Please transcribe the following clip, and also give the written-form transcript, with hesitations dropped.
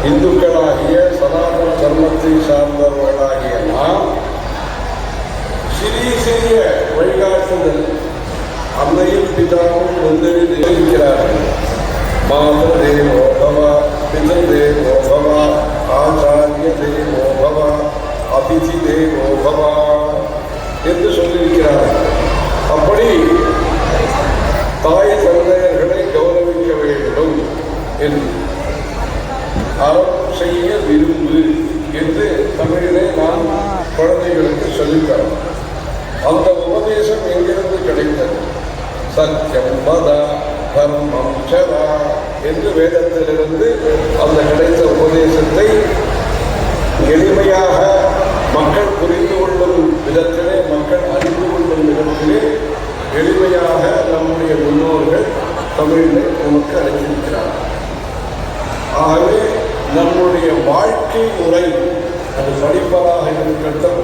இந்துக்களாகிய சனாதன தர்மத்தை சார்ந்தவர்களாகிய நாம் சிறிய சிறிய வழிகாட்டுதல் அன்னையும் பிதாவும் இருக்கிறார்கள். மாதர் தேவோபவ, பிதர் தேவோபவ, ஆச்சாரிய தேவோபவ, அதிதி தேவோபவ என்று சொல்லியிருக்கிறார்கள். அப்படி தாய் தந்தையர்களை கௌரவிக்க வேண்டும் என்று அறம் செய்ய விரும்பு என்று தமிழிலே நாம் குழந்தைகளுக்கு சொல்லித்தரோம். அந்த உபதேசம் எங்கிருந்து கிடைத்தது? சத்தியம் வத தர்மம் சரா என்று வேதத்திலிருந்து அந்த கிடைத்த உபதேசத்தை எளிமையாக மக்கள் புரிந்து கொள்ளும் விதத்திலே, மக்கள் அறிந்து கொள்ளும் விதத்திலே எளிமையாக நம்முடைய முன்னோர்கள் தமிழிலே நமக்கு அளித்திருக்கிறார்கள். ஆகவே நம்முடைய வாழ்க்கை முறை, அது படிப்பதாக இருக்கட்டும்,